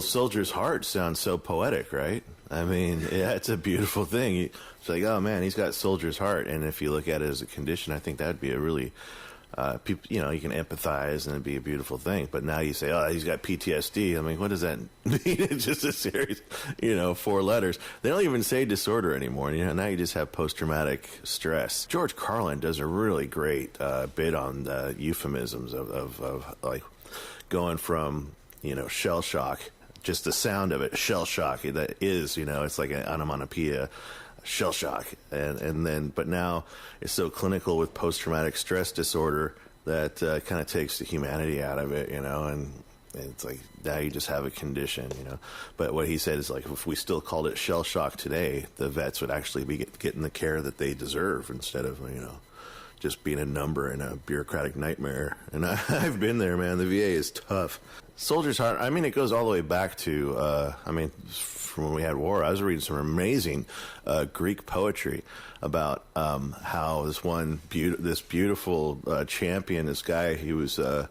Well, Soldier's Heart sounds so poetic, right? I mean, yeah, it's a beautiful thing. It's like, oh man, he's got Soldier's Heart, and if you look at it as a condition, I think that'd be a really, people, you know, you can empathize, and it'd be a beautiful thing. But now you say, oh, he's got PTSD. I mean, what does that mean? It's just a series, you know, 4 letters. They don't even say disorder anymore. You know, now you just have post-traumatic stress. George Carlin does a really great bit on the euphemisms of like going from, you know, shell shock, just the sound of it, shell shock, that is, you know, it's like an onomatopoeia, shell shock, and then, but now it's so clinical with post-traumatic stress disorder that kind of takes the humanity out of it, you know, and it's like now you just have a condition, you know. But what he said is, like, if we still called it shell shock today, the vets would actually be getting the care that they deserve instead of, you know, just being a number in a bureaucratic nightmare. And I've been there, man. The VA is tough. Soldier's Heart, I mean, it goes all the way back to, I mean, from when we had war. I was reading some amazing Greek poetry about how this beautiful champion, this guy, he was an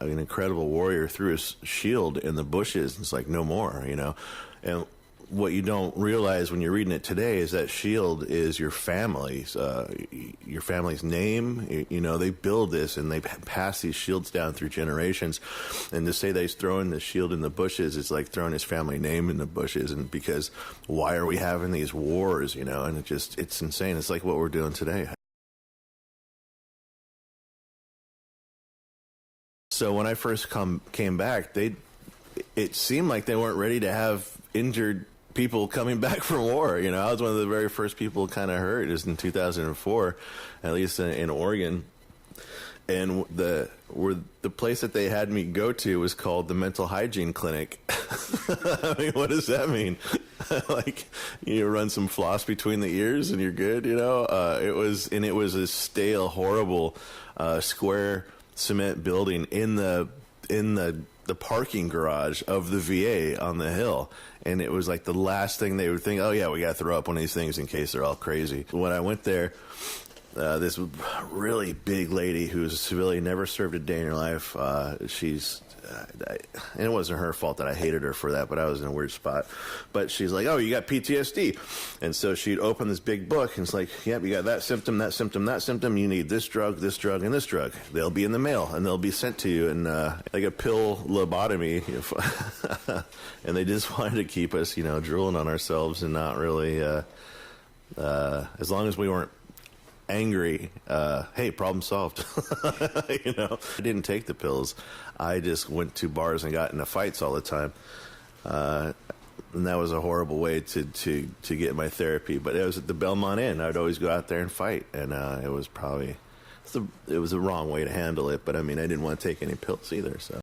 incredible warrior, threw his shield in the bushes, and it's like, no more, you know. And what you don't realize when you're reading it today is that shield is your family's name. You know, they build this and they pass these shields down through generations. And to say that he's throwing the shield in the bushes is like throwing his family name in the bushes. And because why are we having these wars, you know? And it's insane. It's like what we're doing today. So when I first came back, it seemed like they weren't ready to have injured people coming back from war. You know, I was one of the very first people kind of hurt. It was in 2004, at least in Oregon. And the place that they had me go to was called the Mental Hygiene Clinic. I mean, what does that mean? Like, you run some floss between the ears and you're good, you know? It was a stale, horrible, square cement building in the parking garage of the VA on the hill. And it was like the last thing they would think, oh yeah, we got to throw up one of these things in case they're all crazy. When I went there, this really big lady who's a civilian, never served a day in her life. And it wasn't her fault that I hated her for that, but I was in a weird spot. But she's like, oh, you got PTSD. And so she'd open this big book, and it's like, yep, you got that symptom, that symptom, that symptom. You need this drug, and this drug. They'll be in the mail, and they'll be sent to you, and like a pill lobotomy. And they just wanted to keep us, you know, drooling on ourselves and not really, as long as we weren't angry, hey, problem solved. You know, I didn't take the pills. I just went to bars and got into fights all the time. And that was a horrible way to get my therapy. But it was at the Belmont Inn. I'd always go out there and fight. And it was probably, it was the wrong way to handle it. But I mean, I didn't want to take any pills either, so.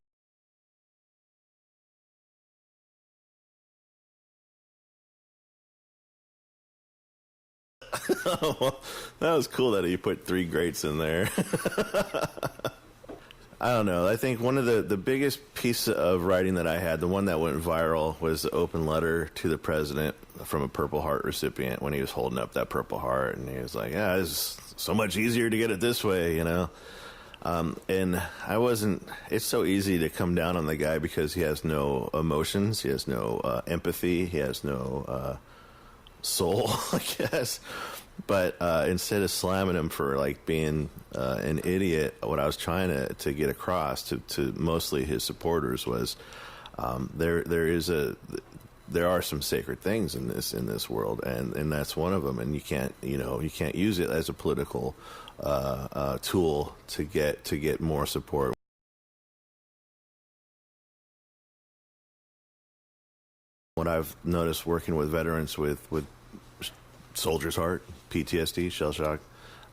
Well, that was cool that you put 3 greats in there. I don't know. I think one of the biggest piece of writing that I had, the one that went viral, was the open letter to the president from a Purple Heart recipient when he was holding up that Purple Heart. And he was like, yeah, it's so much easier to get it this way, you know. And it's so easy to come down on the guy because he has no emotions. He has no empathy. He has no soul, I guess. But instead of slamming him for like being an idiot, what I was trying to get across to mostly his supporters was there are some sacred things in this world, and that's one of them. And you can't use it as a political tool to get more support. What I've noticed working with veterans with Soldier's Heart, PTSD, shell shock,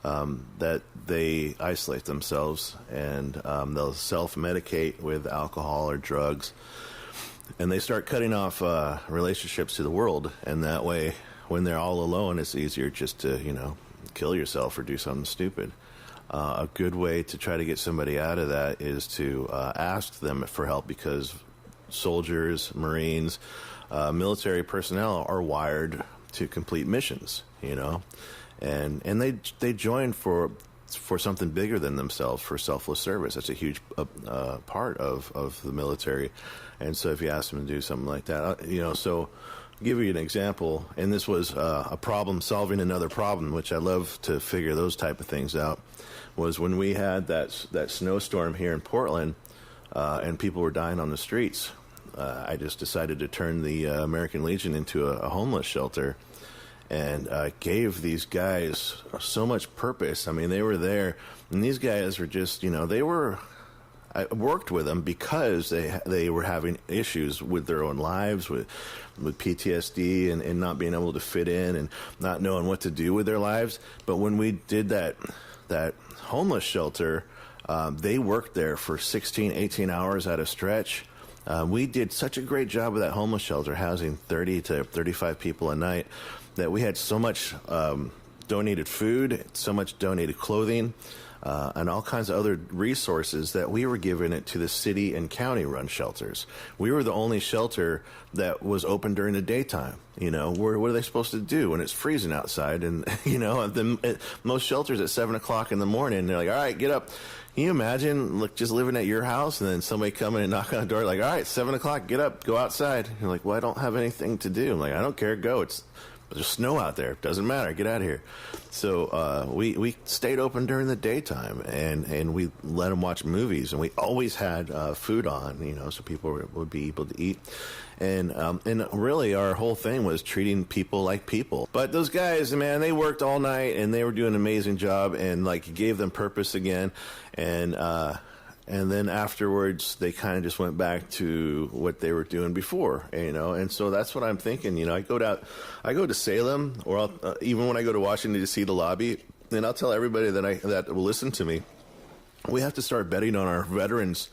that they isolate themselves and they'll self-medicate with alcohol or drugs, and they start cutting off relationships to the world. And that way, when they're all alone, it's easier just to, you know, kill yourself or do something stupid. A good way to try to get somebody out of that is to ask them for help, because soldiers, Marines, military personnel are wired to complete missions, you know, and they join for for something bigger than themselves, for selfless service. That's a huge part of the military. And so if you ask them to do something like that, so I'll give you an example. And this was a problem solving another problem, which I love to figure those type of things out, was when we had that snowstorm here in Portland and people were dying on the streets. I just decided to turn the American Legion into a homeless shelter, and gave these guys so much purpose. I mean, they were there, and these guys were just, I worked with them because they were having issues with their own lives, with PTSD and not being able to fit in and not knowing what to do with their lives. But when we did that homeless shelter, they worked there for 16, 18 hours at a stretch. We did such a great job with that homeless shelter, housing 30 to 35 people a night, that we had so much donated food, so much donated clothing, and all kinds of other resources that we were giving it to the city and county run shelters. We were the only shelter that was open during the daytime. What are they supposed to do when it's freezing outside? And, most shelters at 7 o'clock in the morning, they're like, all right, get up. Can you imagine just living at your house and then somebody coming and knocking on the door like, all right, 7 o'clock, get up, go outside. You're like, well, I don't have anything to do. I'm like, I don't care, go. There's snow out there. Doesn't matter. Get out of here. So we stayed open during the daytime, and we let them watch movies, and we always had food on, so people would be able to eat. And really our whole thing was treating people like people. But those guys, man, they worked all night, and they were doing an amazing job, and it gave them purpose again. And then afterwards, they kind of just went back to what they were doing before, And so that's what I'm thinking. I go to Salem, or even when I go to Washington D.C. to lobby, and I'll tell everybody that will listen to me, we have to start betting on our veterans'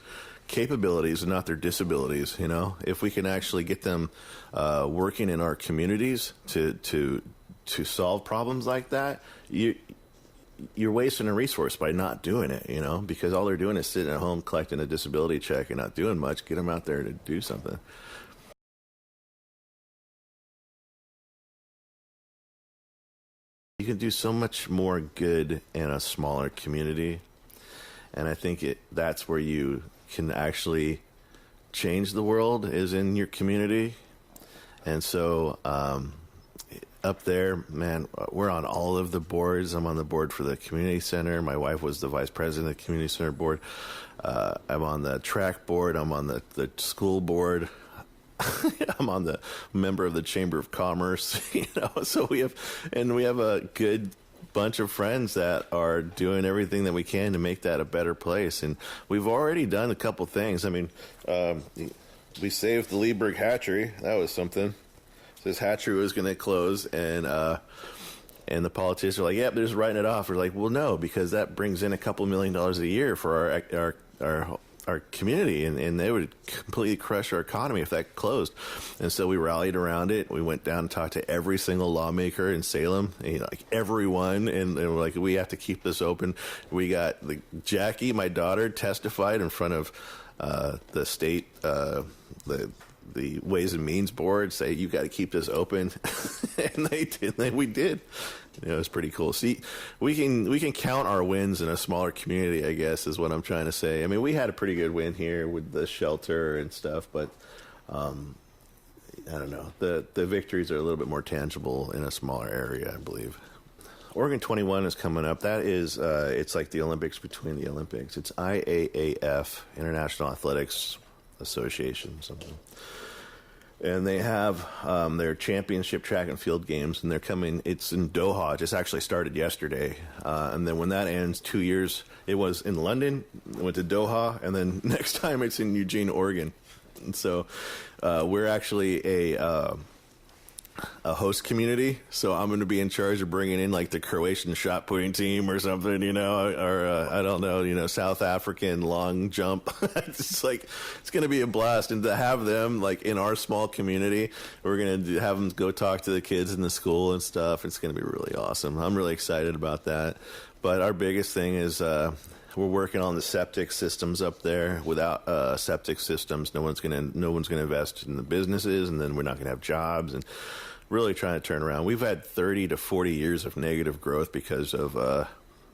capabilities and not their disabilities. If we can actually get them working in our communities to solve problems like that, you're wasting a resource by not doing it, because all they're doing is sitting at home collecting a disability check and not doing much. Get them out there to do something. You can do so much more good in a smaller community, and I think that's where you can actually change the world, is in your community. And so up there, man, we're on all of the boards. I'm on the board for the community center. My wife was the vice president of the community center board. I'm on the track board. I'm on the school board. I'm on the member of the Chamber of Commerce. So we have a good bunch of friends that are doing everything that we can to make that a better place. And we've already done a couple things. I mean, we saved the Lieberg hatchery. That was something. This hatchery was going to close, and the politicians are like, "Yep, they're just writing it off." We're like, "Well, no, because that brings in a couple $1 million a year for our community, and they would completely crush our economy if that closed." And so we rallied around it. We went down and talked to every single lawmaker in Salem, everyone, and we're like, "We have to keep this open." We got Jackie, my daughter, testified in front of the state, the Ways and Means Board, say, you got to keep this open. And they did. We did. It was pretty cool. See, we can count our wins in a smaller community, I guess, is what I'm trying to say. I mean, we had a pretty good win here with the shelter and stuff, but I don't know. The victories are a little bit more tangible in a smaller area, I believe. Oregon 21 is coming up. That is, it's like the Olympics between the Olympics. It's IAAF, International Athletics Association, something. And they have their championship track and field games, and they're coming. It's in Doha. It just actually started yesterday. And then when that ends, 2 years, it was in London, went to Doha, and then next time it's in Eugene, Oregon. And so we're actually a host community, so I'm going to be in charge of bringing in the Croatian shot putting team or something, or I don't know, South African long jump. It's going to be a blast, and to have them in our small community, we're going to have them go talk to the kids in the school and stuff. It's going to be really awesome. I'm really excited about that. But our biggest thing is we're working on the septic systems up there. Without septic systems, no one's going to invest in the businesses, and then we're not going to have jobs, and really trying to turn around. We've had 30 to 40 years of negative growth because of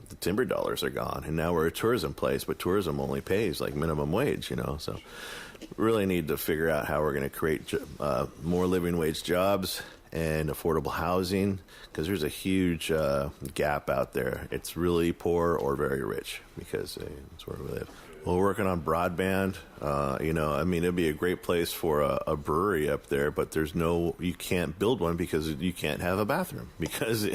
the timber dollars are gone, and now we're a tourism place, but tourism only pays like minimum wage, so really need to figure out how we're going to create more living wage jobs and affordable housing, because there's a huge gap out there. It's really poor or very rich, because that's where we live. We're working on broadband. It'd be a great place for a brewery up there, but you can't build one because you can't have a bathroom, because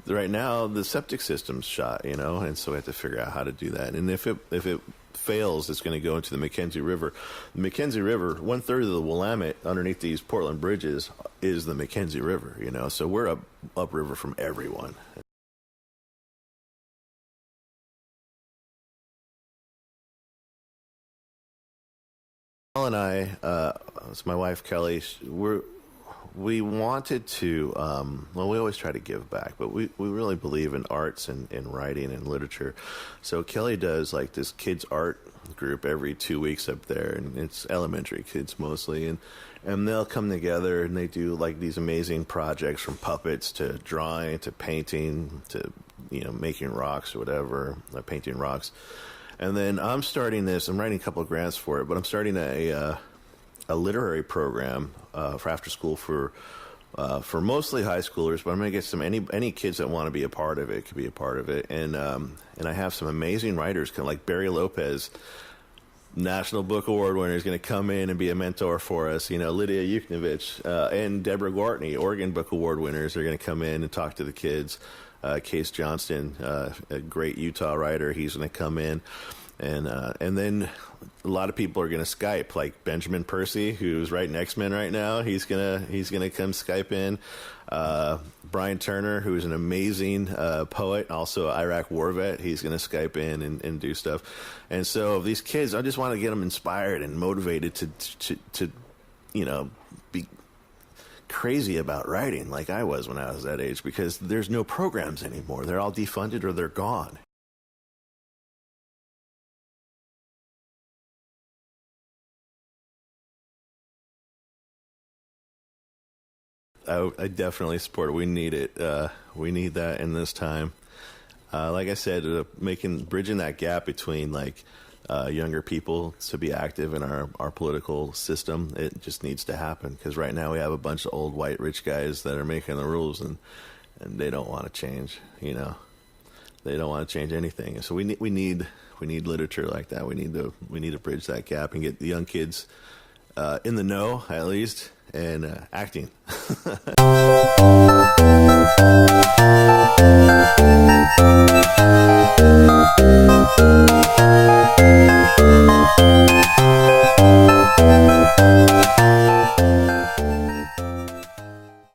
right now the septic system's shot, and so we have to figure out how to do that. And if it fails, it's going to go into the Mackenzie River. The Mackenzie River, 1/3 of the Willamette underneath these Portland bridges is the Mackenzie River, so we're upriver from everyone. And it's my wife Kelly. We wanted to. We always try to give back, but we really believe in arts and in writing and literature. So Kelly does like this kids art group every 2 weeks up there, and it's elementary kids mostly, and they'll come together and they do like these amazing projects, from puppets to drawing to painting to making rocks or whatever, painting rocks. And then I'm starting this. I'm writing a couple of grants for it, but I'm starting a literary program for after school for mostly high schoolers. But I'm going to get any kids that want to be a part of it could be a part of it. And I have some amazing writers, kind of like Barry Lopez, National Book Award winner, is going to come in and be a mentor for us. Lydia Yuknovich and Deborah Gwartney, Oregon Book Award winners, are going to come in and talk to the kids. Case Johnston, a great Utah writer, he's going to come in, and then a lot of people are going to Skype, like Benjamin Percy, who's writing X-Men right now. He's gonna come Skype in. Brian Turner, who is an amazing poet, also Iraq war vet, he's going to Skype in and do stuff. And so these kids, I just want to get them inspired and motivated to be crazy about writing like I was when I was that age, because there's no programs anymore. They're all defunded or they're gone. I definitely support it. We need it. We need that in this time. Like I said, bridging that gap between younger people to be active in our political system, it just needs to happen, because right now we have a bunch of old white rich guys that are making the rules, and they don't want to change. They don't want to change anything. So we need literature like that. We need to bridge that gap and get the young kids in the know, at least, and acting.